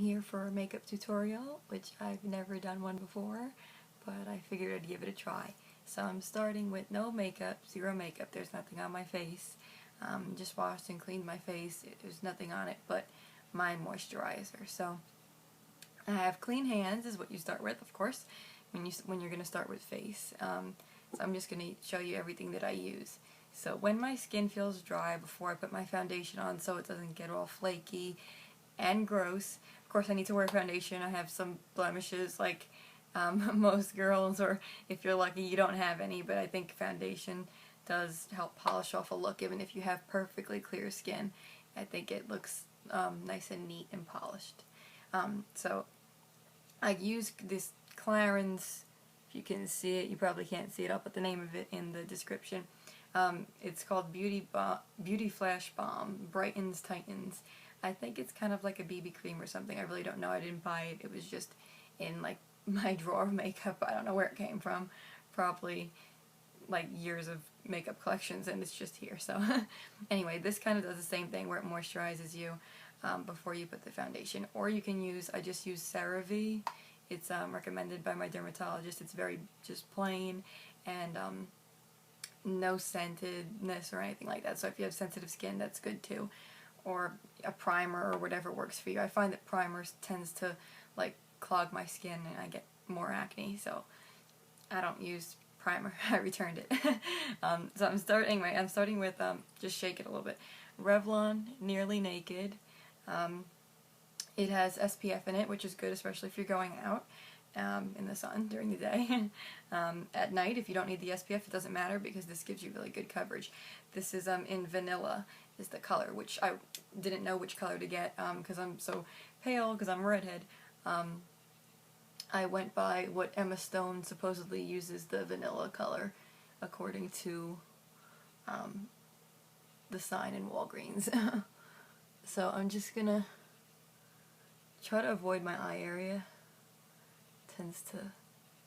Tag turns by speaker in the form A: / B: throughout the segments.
A: here for a makeup tutorial, which I've never done one before, but I figured I'd give it a try. So I'm starting with no makeup, zero makeup. There's nothing on my face. Just washed and cleaned my face. There's nothing on it but my moisturizer. So I have clean hands is what you start with, of course, when you're going to start with face. So I'm just going to show you everything that I use. So when my skin feels dry before I put my foundation on so it doesn't get all flaky and gross. Of course I need to wear foundation. I have some blemishes like most girls, or if you're lucky you don't have any, but I think foundation does help polish off a look even if you have perfectly clear skin. I think it looks nice and neat and polished. So I use this Clarins. If you can see it, you probably can't see it. I'll put the name of it in the description. It's called Beauty Flash Balm. Brightens, tightens. I think it's kind of like a BB cream or something. I really don't know. I didn't buy it. It was just in like my drawer of makeup. I don't know where it came from. Probably like years of makeup collections, and it's just here. So anyway, this kind of does the same thing where it moisturizes you before you put the foundation. Or you can use, I just use CeraVe. It's recommended by my dermatologist. It's very just plain and no scentedness or anything like that. So if you have sensitive skin, that's good too. Or a primer or whatever works for you. I find that primers tends to like clog my skin and I get more acne, so I don't use primer. I returned it. So I'm starting with just shake it a little bit. Revlon Nearly Naked. It has SPF in it, which is good, especially if you're going out in the sun during the day. At night, if you don't need the SPF, it doesn't matter because this gives you really good coverage. This is in vanilla is the color, which I didn't know which color to get because I'm so pale, because I'm a redhead. I went by what Emma Stone supposedly uses, the vanilla color, according to the sign in Walgreens. So I'm just gonna try to avoid my eye area. Tends to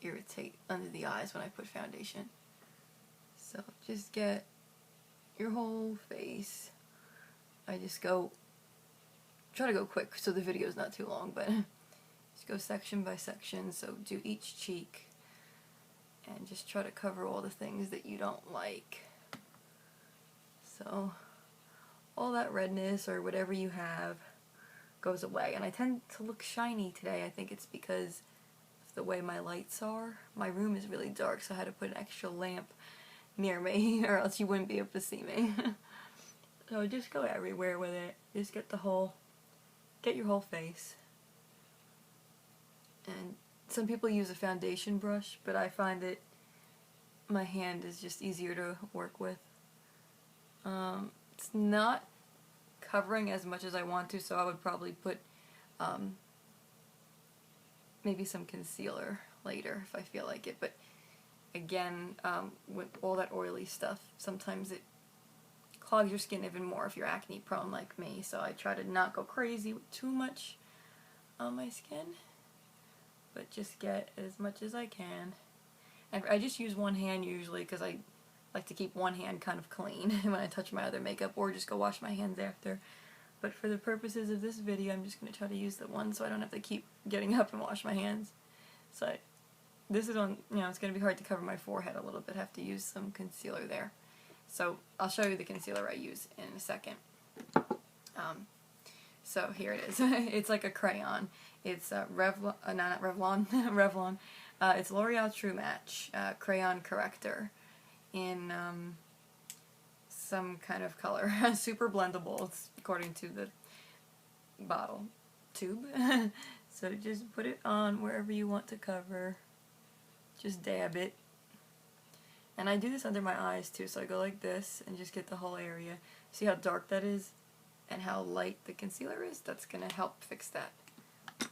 A: irritate under the eyes when I put foundation. So just get your whole face. I just try to go quick so the video is not too long, but just go section by section. So do each cheek and just try to cover all the things that you don't like. So all that redness or whatever you have goes away. And I tend to look shiny today. I think it's because of the way my lights are. My room is really dark, so I had to put an extra lamp near me or else you wouldn't be able to see me. So just go everywhere with it. Just get your whole face. And some people use a foundation brush, but I find that my hand is just easier to work with. It's not covering as much as I want to, so I would probably put maybe some concealer later if I feel like it. But again, with all that oily stuff, sometimes it clogs your skin even more if you're acne prone like me, so I try to not go crazy with too much on my skin, but just get as much as I can. And I just use one hand usually because I like to keep one hand kind of clean when I touch my other makeup, or just go wash my hands after. But for the purposes of this video, I'm just going to try to use the one so I don't have to keep getting up and wash my hands. So this is on, it's going to be hard to cover my forehead a little bit. I have to use some concealer there. So I'll show you the concealer I use in a second. So here it is. It's like a crayon. It's Revlon, no, not Revlon, Revlon. It's L'Oreal True Match Crayon Corrector in some kind of color. Super blendable, it's according to the bottle tube. So just put it on wherever you want to cover. Just dab it. And I do this under my eyes too, so I go like this and just get the whole area. See how dark that is and how light the concealer is? That's going to help fix that.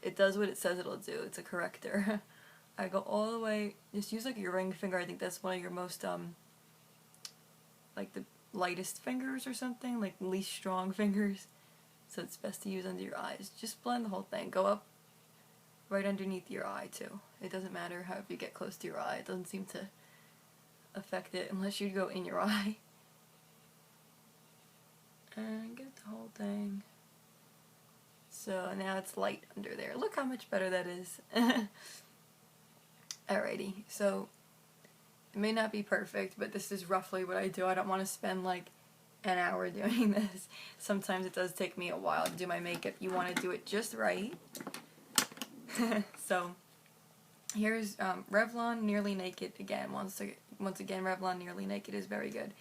A: It does what it says it'll do. It's a corrector. I go all the way, just use like your ring finger. I think that's one of your most, like the lightest fingers or something, like least strong fingers. So it's best to use under your eyes. Just blend the whole thing. Go up right underneath your eye too. It doesn't matter how if you get close to your eye. It doesn't seem to affect it unless you go in your eye. And get the whole thing So now it's light under there. Look how much better that is. Alrighty, so it may not be perfect, but this is roughly what I do. I don't want to spend like an hour doing this. Sometimes it does take me a while to do my makeup. You want to do it just right. So here's Revlon Nearly Naked again. Once again, Revlon Nearly Naked is very good.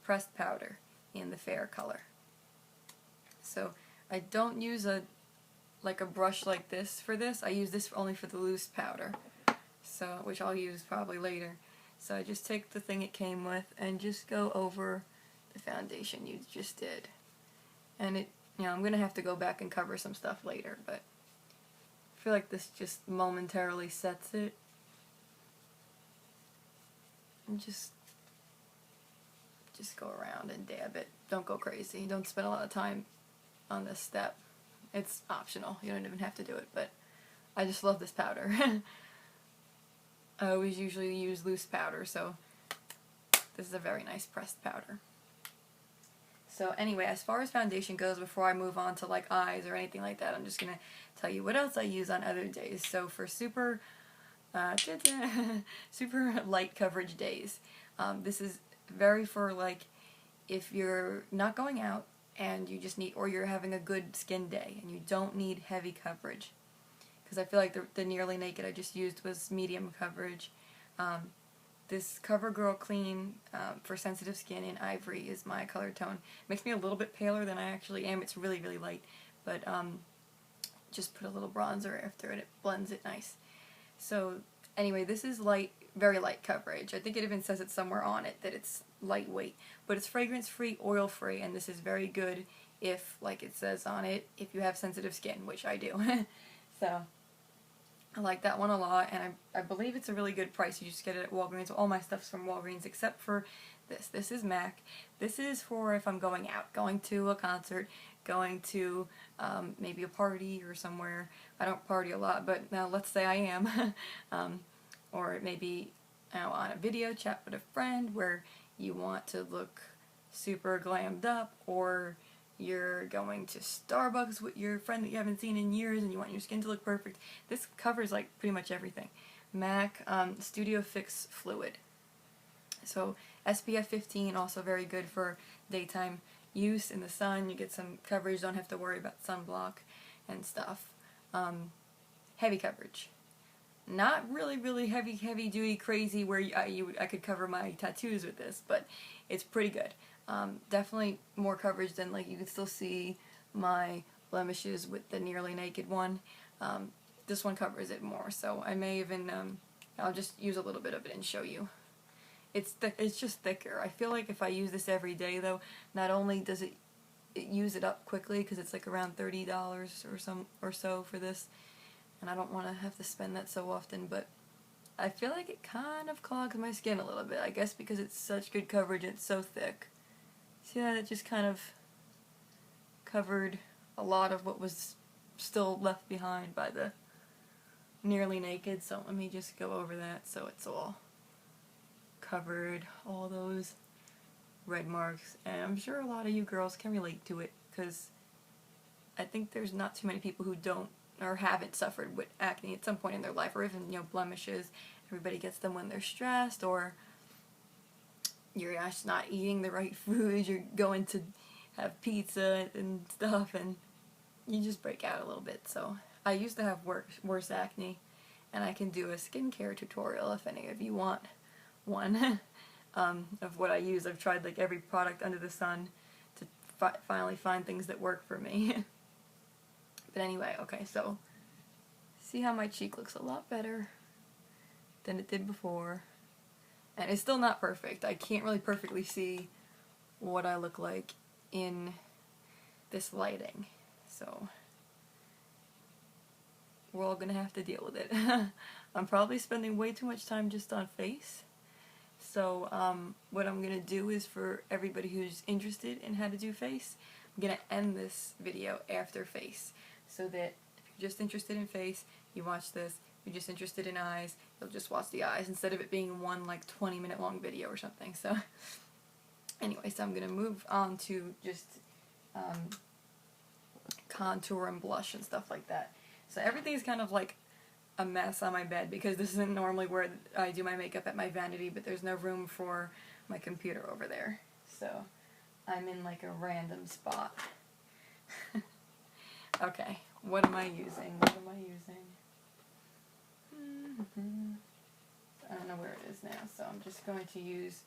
A: Pressed powder in the fair color. So I don't use a brush like this for this. I use this only for the loose powder, so which I'll use probably later. So I just take the thing it came with and just go over the foundation you just did. And it, I'm gonna have to go back and cover some stuff later, but I feel like this just momentarily sets it. And just go around and dab it. Don't go crazy. Don't spend a lot of time on this step. It's optional. You don't even have to do it, but I just love this powder. I always usually use loose powder, so this is a very nice pressed powder. So anyway, as far as foundation goes, before I move on to like eyes or anything like that, I'm just going to tell you what else I use on other days. So for super light coverage days, this is very for like if you're not going out and you just need, or you're having a good skin day and you don't need heavy coverage. Because I feel like the Nearly Naked I just used was medium coverage. This CoverGirl Clean for sensitive skin in Ivory is my color tone. Makes me a little bit paler than I actually am. It's really, really light. But just put a little bronzer after it. It blends it nice. So anyway, this is light, very light coverage. I think it even says it somewhere on it that it's lightweight. But it's fragrance-free, oil-free, and this is very good if, like it says on it, if you have sensitive skin, which I do. So I like that one a lot, and I believe it's a really good price. You just get it at Walgreens. All my stuff's from Walgreens except for this. This is MAC. This is for if I'm going out, going to a concert, going to maybe a party or somewhere. I don't party a lot, but now let's say I am. Or maybe on a video chat with a friend where you want to look super glammed up, or you're going to Starbucks with your friend that you haven't seen in years and you want your skin to look perfect. This covers like pretty much everything. MAC Studio Fix Fluid. So SPF 15, also very good for daytime use in the sun. You get some coverage, don't have to worry about sunblock and stuff. Heavy coverage. Not really heavy duty crazy where I could cover my tattoos with this, but it's pretty good. Definitely more coverage than, like, you can still see my blemishes with the Nearly Naked one. This one covers it more, so I may even, I'll just use a little bit of it and show you. It's just thicker. I feel like if I use this every day, though, not only does it use it up quickly, because it's like around $30 or so for this, and I don't want to have to spend that so often, but I feel like it kind of clogs my skin a little bit, I guess because it's such good coverage and it's so thick. See that? It just kind of covered a lot of what was still left behind by the Nearly Naked, so let me just go over that so it's all covered, all those red marks, and I'm sure a lot of you girls can relate to it, because I think there's not too many people who don't or haven't suffered with acne at some point in their life, or even, blemishes. Everybody gets them when they're stressed, or you're just not eating the right food, you're going to have pizza and stuff, and you just break out a little bit. So I used to have worse acne, and I can do a skincare tutorial if any of you want one of what I use. I've tried like every product under the sun to finally find things that work for me. But anyway, okay, so see how my cheek looks a lot better than it did before. And it's still not perfect. I can't really perfectly see what I look like in this lighting. So we're all gonna have to deal with it. I'm probably spending way too much time just on face. So what I'm gonna do is, for everybody who's interested in how to do face, I'm gonna end this video after face, so that if you're just interested in face, you watch this. If you're just interested in eyes, you'll just watch the eyes, instead of it being one like 20-minute long video or something. So anyway, so I'm gonna move on to just contour and blush and stuff like that. So everything's kind of like a mess on my bed because this isn't normally where I do my makeup at my vanity, but there's no room for my computer over there. So I'm in like a random spot. Okay, what am I using? I don't know where it is now, so I'm just going to use,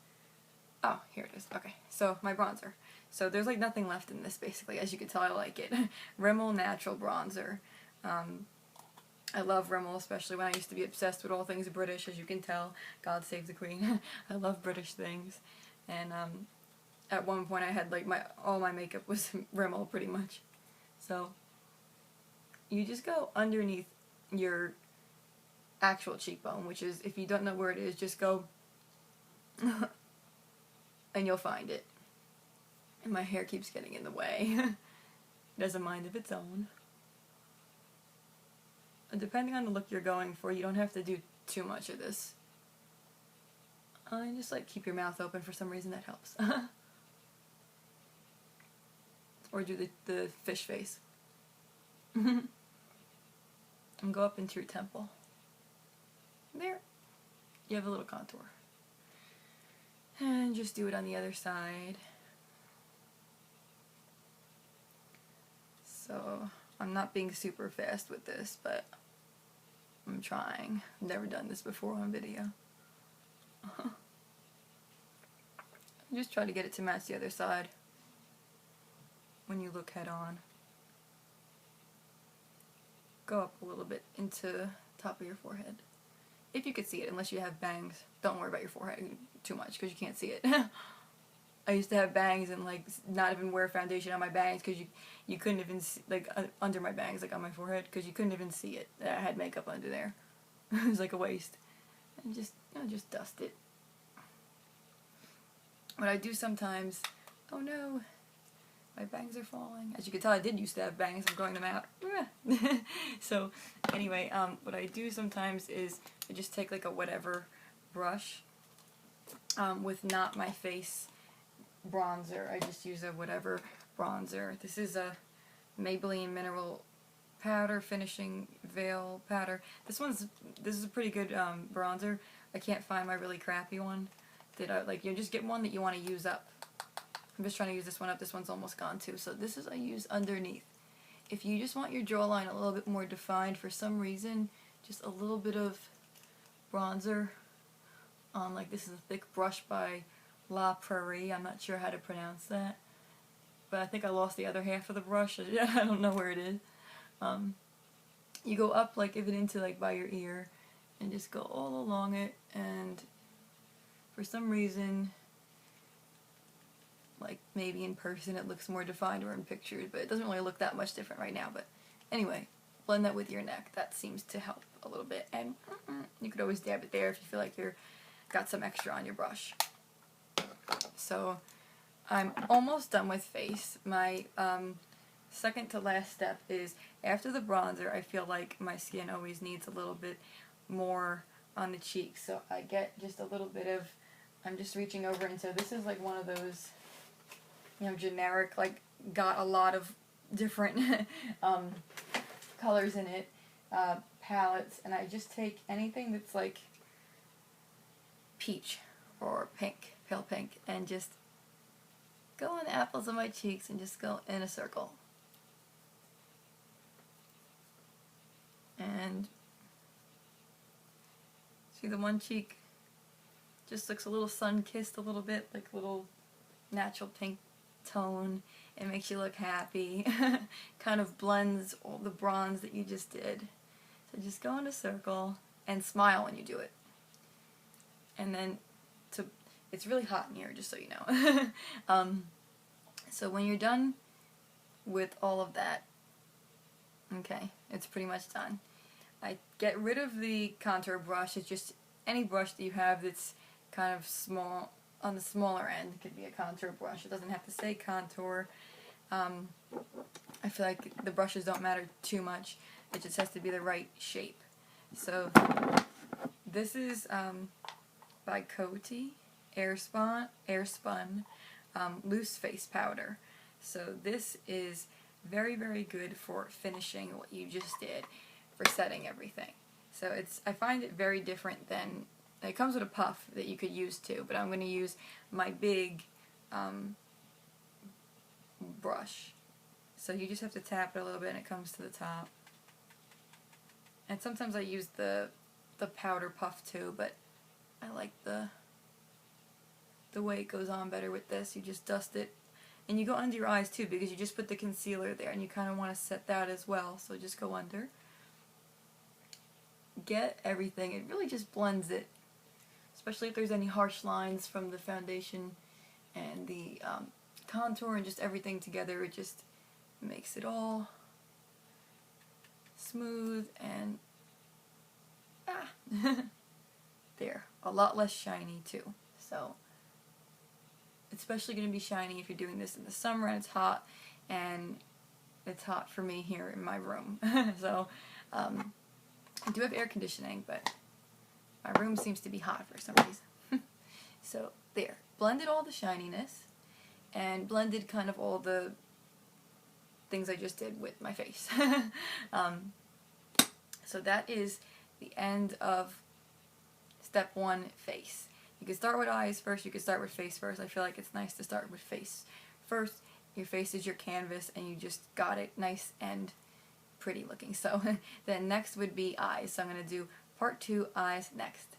A: oh, here it is. Okay, so my bronzer. So there's like nothing left in this basically, as you can tell I like it. Rimmel Natural Bronzer. I love Rimmel, especially when I used to be obsessed with all things British, as you can tell. God save the Queen. I love British things. And at one point I had like all my makeup was Rimmel pretty much. So you just go underneath your actual cheekbone, which is, if you don't know where it is, just go and you'll find it. And my hair keeps getting in the way. It has a mind of its own. And depending on the look you're going for, you don't have to do too much of this. Just like keep your mouth open for some reason, that helps. Or do the fish face. And go up into your temple. There. You have a little contour. And just do it on the other side. So, I'm not being super fast with this, but I'm trying. I've never done this before on video. Just try to get it to match the other side when you look head on. Go up a little bit into the top of your forehead. If you could see it, unless you have bangs. Don't worry about your forehead too much because you can't see it. I used to have bangs and like not even wear foundation on my bangs because you couldn't even see, like under my bangs, like on my forehead, because you couldn't even see it that I had makeup under there. It was like a waste. And just, just dust it. What I do sometimes, oh no, my bangs are falling. As you can tell, I did used to have bangs. I'm growing them out. So anyway, what I do sometimes is I just take like a whatever brush with not my face bronzer. I just use a whatever bronzer. This is a Maybelline Mineral Powder Finishing Veil Powder. This is a pretty good bronzer. I can't find my really crappy one. You just get one that you want to use up. I'm just trying to use this one up. This one's almost gone too. So this is I use underneath. If you just want your jawline a little bit more defined for some reason, just a little bit of bronzer on, like, this is a thick brush by La Prairie. I'm not sure how to pronounce that, but I think I lost the other half of the brush. I don't know where it is. You go up, like, even into, like, by your ear, and just go all along it, and for some reason, like, maybe in person it looks more defined or in pictures, but it doesn't really look that much different right now. But anyway, blend that with your neck. That seems to help a little bit. And you could always dab it there if you feel like you're got some extra on your brush. So I'm almost done with face. My second to last step is, after the bronzer, I feel like my skin always needs a little bit more on the cheeks. So I get just a little bit of, I'm just reaching over, and so this is like one of those, generic, like, got a lot of different colors in it, palettes, and I just take anything that's like peach or pink, pale pink, and just go on the apples of my cheeks and just go in a circle. And see, the one cheek just looks a little sun-kissed a little bit, like a little natural pink tone. It makes you look happy. Kind of blends all the bronze that you just did. So just go in a circle and smile when you do it. And then, it's really hot in here, just so you know. So when you're done with all of that, okay, it's pretty much done. I get rid of the contour brush. It's just any brush that you have that's kind of small, on the smaller end. It could be a contour brush. It doesn't have to say contour. I feel like the brushes don't matter too much. It just has to be the right shape. So this is by Coty, Airspun Loose Face Powder. So this is very, very good for finishing what you just did, for setting everything. So I find it very different than, it comes with a puff that you could use too, but I'm going to use my big brush. So you just have to tap it a little bit and it comes to the top. And sometimes I use the powder puff too, but I like the way it goes on better with this. You just dust it, and you go under your eyes too, because you just put the concealer there and you kind of want to set that as well, so just go under. Get everything, it really just blends it, especially if there's any harsh lines from the foundation and the contour and just everything together. It just makes it all smooth and there, a lot less shiny too. So it's especially going to be shiny if you're doing this in the summer and it's hot for me here in my room. So I do have air conditioning, but my room seems to be hot for some reason. So there, blended all the shininess and blended kind of all the things I just did with my face. So that is the end of step 1, face. You can start with eyes first, you can start with face first. I feel like it's nice to start with face first. Your face is your canvas and you just got it nice and pretty looking. So then next would be eyes. So I'm going to do part 2, eyes, next.